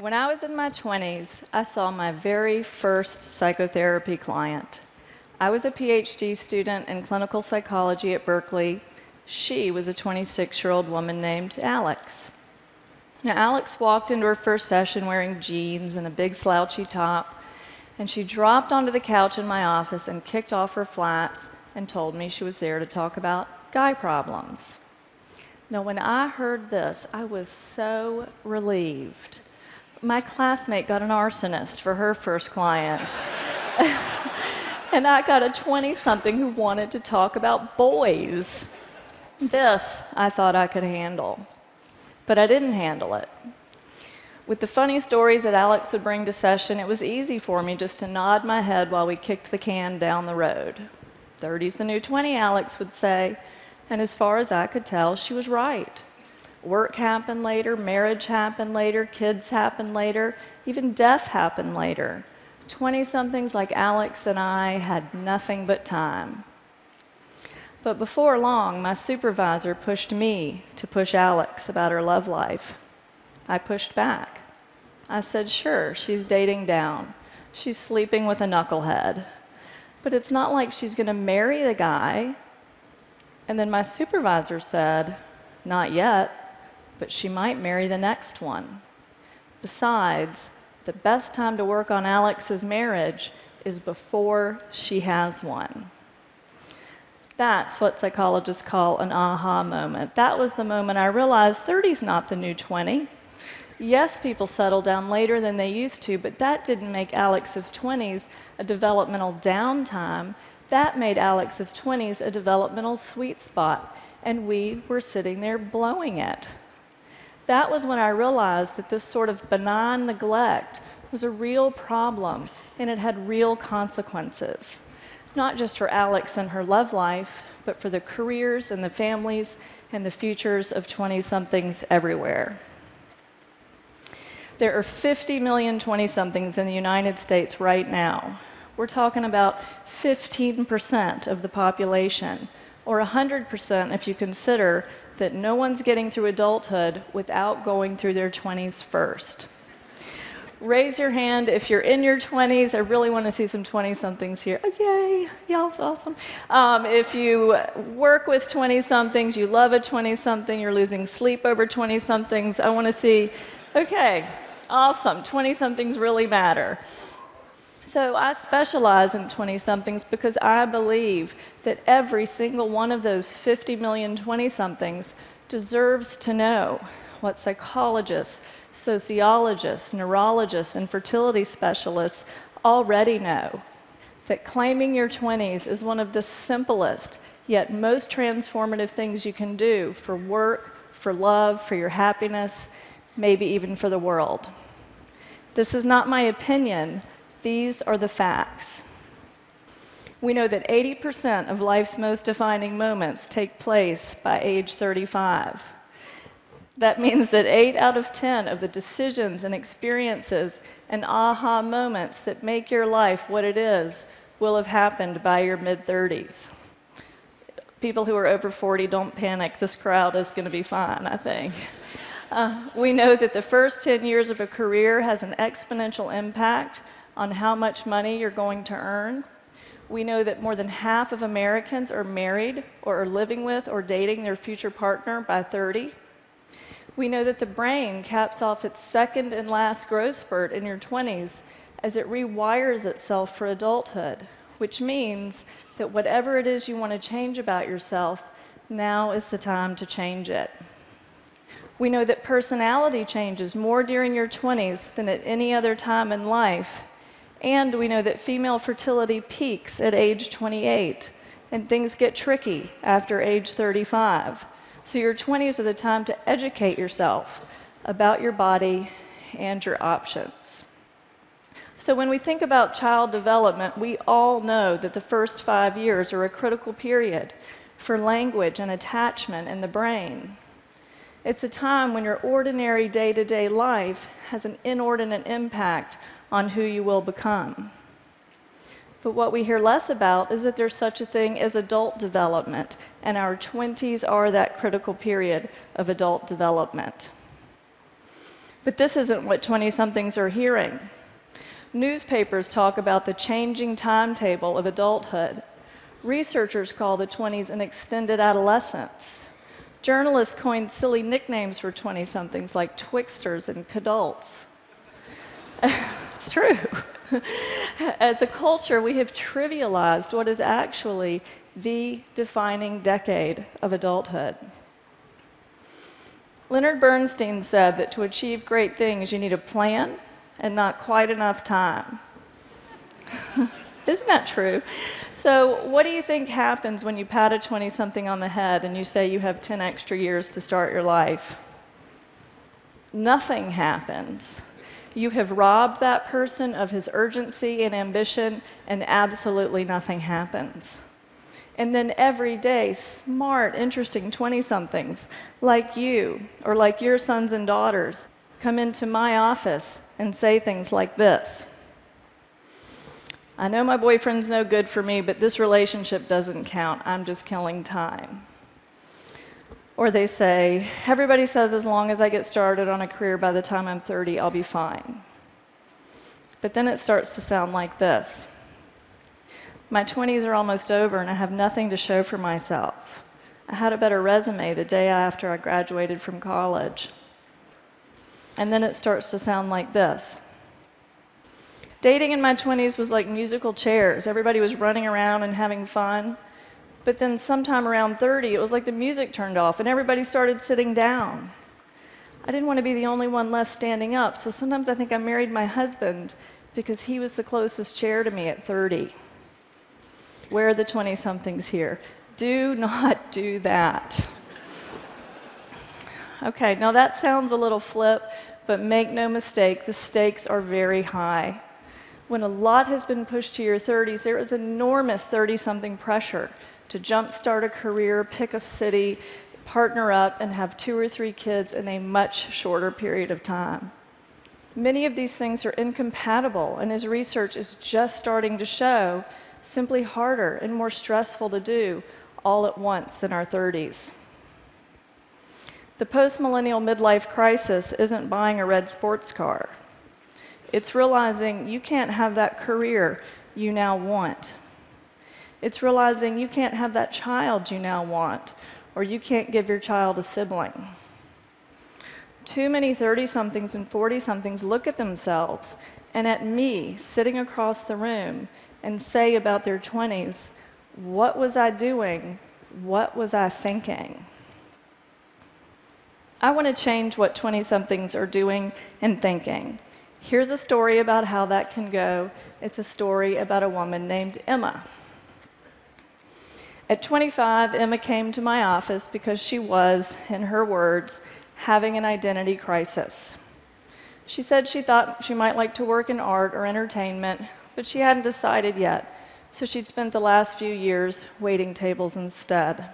When I was in my 20s, I saw my very first psychotherapy client. I was a PhD student in clinical psychology at Berkeley. She was a 26-year-old woman named Alex. Now, Alex walked into her first session wearing jeans and a big slouchy top, and she dropped onto the couch in my office and kicked off her flats and told me she was there to talk about guy problems. Now, when I heard this, I was so relieved. My classmate got an arsonist for her first client. And I got a 20-something who wanted to talk about boys. This I thought I could handle. But I didn't handle it. With the funny stories that Alex would bring to session, it was easy for me just to nod my head while we kicked the can down the road. 30's the new 20, Alex would say, and as far as I could tell, she was right. Work happened later, marriage happened later, kids happened later, even death happened later. 20-somethings like Alex and I had nothing but time. But before long, my supervisor pushed me to push Alex about her love life. I pushed back. I said, sure, she's dating down. She's sleeping with a knucklehead. But it's not like she's going to marry the guy. And then my supervisor said, not yet. But she might marry the next one. Besides, the best time to work on Alex's marriage is before she has one. That's what psychologists call an aha moment. That was the moment I realized 30's not the new 20. Yes, people settle down later than they used to, but that didn't make Alex's 20s a developmental downtime. That made Alex's 20s a developmental sweet spot, and we were sitting there blowing it. That was when I realized that this sort of benign neglect was a real problem, and it had real consequences. Not just for Alex and her love life, but for the careers and the families and the futures of 20-somethings everywhere. There are 50 million 20-somethings in the United States right now. We're talking about 15% of the population, or 100% if you consider that no one's getting through adulthood without going through their 20s first. Raise your hand if you're in your 20s. I really want to see some 20-somethings here. Oh, yay, y'all's awesome. If you work with 20-somethings, you love a 20-something, you're losing sleep over 20-somethings, I want to see, okay, awesome, 20-somethings really matter. So I specialize in 20-somethings because I believe that every single one of those 50 million 20-somethings deserves to know what psychologists, sociologists, neurologists, and fertility specialists already know, that claiming your 20s is one of the simplest yet most transformative things you can do for work, for love, for your happiness, maybe even for the world. This is not my opinion. These are the facts. We know that 80% of life's most defining moments take place by age 35. That means that 8 out of 10 of the decisions and experiences and aha moments that make your life what it is will have happened by your mid-30s. People who are over 40, don't panic. This crowd is going to be fine, I think. We know that the first 10 years of a career has an exponential impact on how much money you're going to earn. We know that more than half of Americans are married or are living with or dating their future partner by 30. We know that the brain caps off its second and last growth spurt in your 20s as it rewires itself for adulthood, which means that whatever it is you want to change about yourself, now is the time to change it. We know that personality changes more during your 20s than at any other time in life. And we know that female fertility peaks at age 28, and things get tricky after age 35. So your 20s are the time to educate yourself about your body and your options. So when we think about child development, we all know that the first 5 years are a critical period for language and attachment in the brain. It's a time when your ordinary day-to-day life has an inordinate impact on who you will become. But what we hear less about is that there's such a thing as adult development, and our 20s are that critical period of adult development. But this isn't what 20-somethings are hearing. Newspapers talk about the changing timetable of adulthood. Researchers call the 20s an extended adolescence. Journalists coined silly nicknames for 20-somethings like Twixters and Cadults. It's true. As a culture, we have trivialized what is actually the defining decade of adulthood. Leonard Bernstein said that to achieve great things, you need a plan and not quite enough time. Isn't that true? So what do you think happens when you pat a 20-something on the head and you say you have 10 extra years to start your life? Nothing happens. You have robbed that person of his urgency and ambition, and absolutely nothing happens. And then every day, smart, interesting 20-somethings like you, or like your sons and daughters, come into my office and say things like this. I know my boyfriend's no good for me, but this relationship doesn't count. I'm just killing time. Or they say, everybody says as long as I get started on a career by the time I'm 30, I'll be fine. But then it starts to sound like this. My 20s are almost over and I have nothing to show for myself. I had a better resume the day after I graduated from college. And then it starts to sound like this. Dating in my 20s was like musical chairs. Everybody was running around and having fun. But then sometime around 30, it was like the music turned off and everybody started sitting down. I didn't want to be the only one left standing up, so sometimes I think I married my husband because he was the closest chair to me at 30. Where are the 20-somethings here? Do not do that. Okay, now that sounds a little flip, but make no mistake, the stakes are very high. When a lot has been pushed to your 30s, there is enormous 30-something pressure to jumpstart a career, pick a city, partner up, and have 2 or 3 kids in a much shorter period of time. Many of these things are incompatible, and as research is just starting to show, simply harder and more stressful to do all at once in our 30s. The post-millennial midlife crisis isn't buying a red sports car. It's realizing you can't have that career you now want. It's realizing you can't have that child you now want, or you can't give your child a sibling. Too many 30-somethings and 40-somethings look at themselves and at me sitting across the room and say about their 20s, what was I doing? What was I thinking? I want to change what 20-somethings are doing and thinking. Here's a story about how that can go. It's a story about a woman named Emma. At 25, Emma came to my office because she was, in her words, having an identity crisis. She said she thought she might like to work in art or entertainment, but she hadn't decided yet, so she'd spent the last few years waiting tables instead.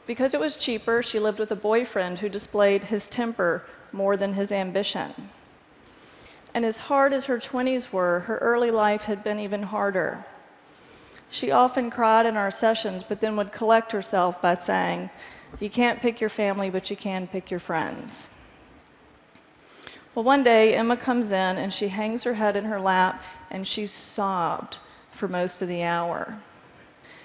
Because it was cheaper, she lived with a boyfriend who displayed his temper more than his ambition. And as hard as her 20s were, her early life had been even harder. She often cried in our sessions, but then would collect herself by saying, you can't pick your family, but you can pick your friends. Well, one day, Emma comes in, and she hangs her head in her lap, and she sobbed for most of the hour.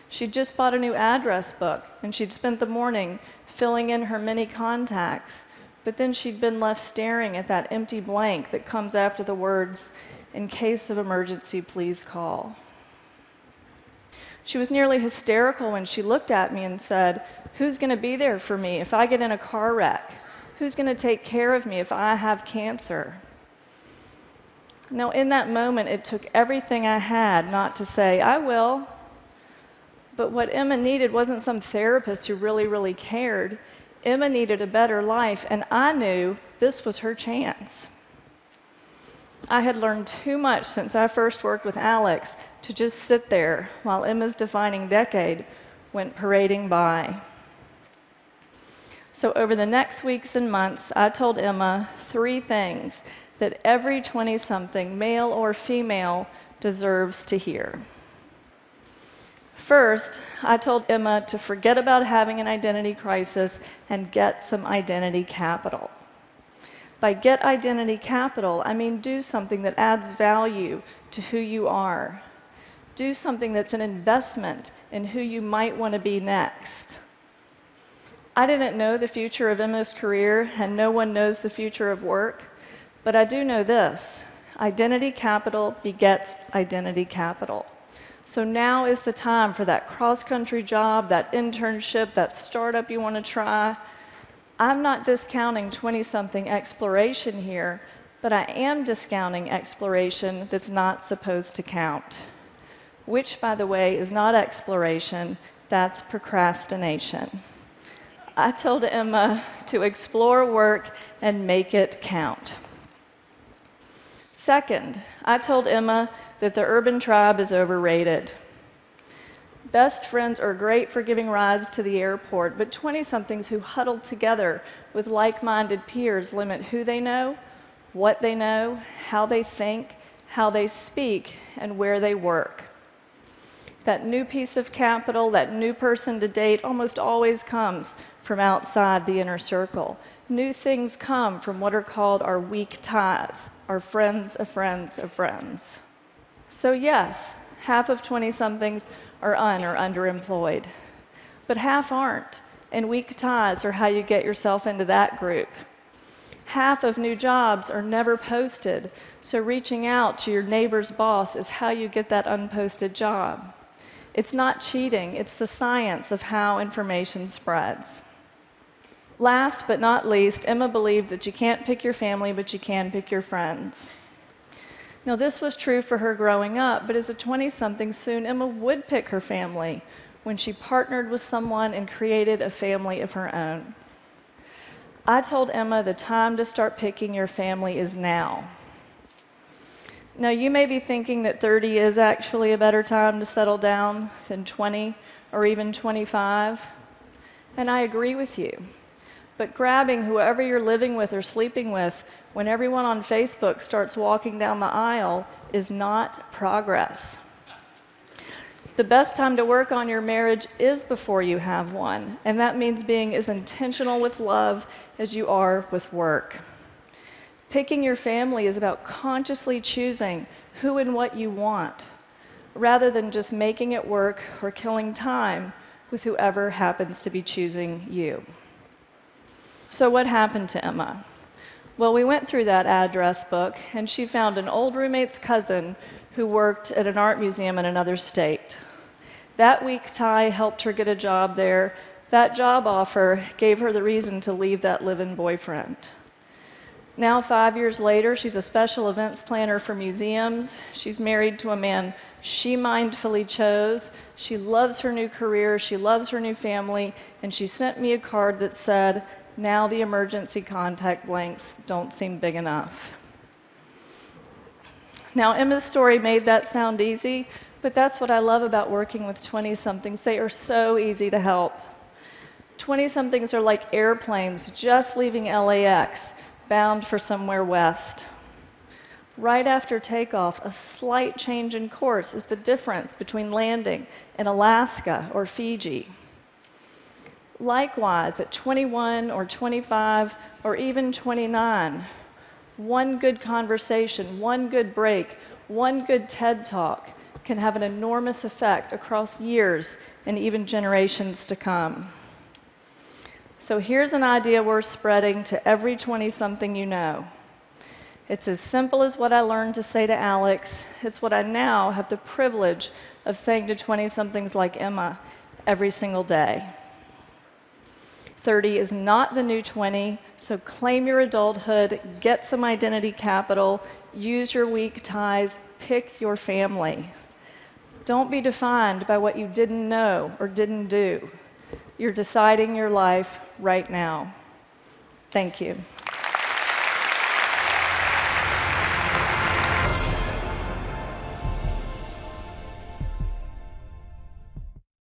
She'd just bought a new address book, and she'd spent the morning filling in her many contacts, but then she'd been left staring at that empty blank that comes after the words, in case of emergency, please call. She was nearly hysterical when she looked at me and said, who's going to be there for me if I get in a car wreck? Who's going to take care of me if I have cancer? Now, in that moment, it took everything I had not to say, I will. But what Emma needed wasn't some therapist who really, really cared. Emma needed a better life, and I knew this was her chance. I had learned too much since I first worked with Alex to just sit there while Emma's defining decade went parading by. So over the next weeks and months, I told Emma 3 things that every 20-something, male or female, deserves to hear. First, I told Emma to forget about having an identity crisis and get some identity capital. By get identity capital, I mean do something that adds value to who you are. Do something that's an investment in who you might want to be next. I didn't know the future of Emma's career, and no one knows the future of work, but I do know this: identity capital begets identity capital. So now is the time for that cross-country job, that internship, that startup you want to try. I'm not discounting 20-something exploration here, but I am discounting exploration that's not supposed to count. Which, by the way, is not exploration, that's procrastination. I told Emma to explore work and make it count. Second, I told Emma that the urban tribe is overrated. Best friends are great for giving rides to the airport, but 20-somethings who huddle together with like-minded peers limit who they know, what they know, how they think, how they speak, and where they work. That new piece of capital, that new person to date, almost always comes from outside the inner circle. New things come from what are called our weak ties, our friends of friends of friends. So yes, half of 20-somethings are underemployed. But half aren't, and weak ties are how you get yourself into that group. Half of new jobs are never posted, so reaching out to your neighbor's boss is how you get that unposted job. It's not cheating, it's the science of how information spreads. Last but not least, Emma believed that you can't pick your family, but you can pick your friends. Now, this was true for her growing up, but as a 20-something, soon Emma would pick her family when she partnered with someone and created a family of her own. I told Emma the time to start picking your family is now. Now, you may be thinking that 30 is actually a better time to settle down than 20 or even 25, and I agree with you. But grabbing whoever you're living with or sleeping with when everyone on Facebook starts walking down the aisle is not progress. The best time to work on your marriage is before you have one, and that means being as intentional with love as you are with work. Picking your family is about consciously choosing who and what you want, rather than just making it work or killing time with whoever happens to be choosing you. So what happened to Emma? Well, we went through that address book, and she found an old roommate's cousin who worked at an art museum in another state. That weak tie helped her get a job there. That job offer gave her the reason to leave that live-in boyfriend. Now, 5 years later, she's a special events planner for museums. She's married to a man she mindfully chose. She loves her new career, she loves her new family, and she sent me a card that said, "Now the emergency contact blanks don't seem big enough." Now, Emma's story made that sound easy, but that's what I love about working with 20-somethings. They are so easy to help. 20-somethings are like airplanes just leaving LAX, bound for somewhere west. Right after takeoff, a slight change in course is the difference between landing in Alaska or Fiji. Likewise, at 21 or 25 or even 29, one good conversation, one good break, one good TED Talk can have an enormous effect across years and even generations to come. So here's an idea worth spreading to every 20-something you know. It's as simple as what I learned to say to Alex. It's what I now have the privilege of saying to 20-somethings like Emma every single day. 30 is not the new 20, so claim your adulthood, get some identity capital, use your weak ties, pick your family. Don't be defined by what you didn't know or didn't do. You're deciding your life right now. Thank you.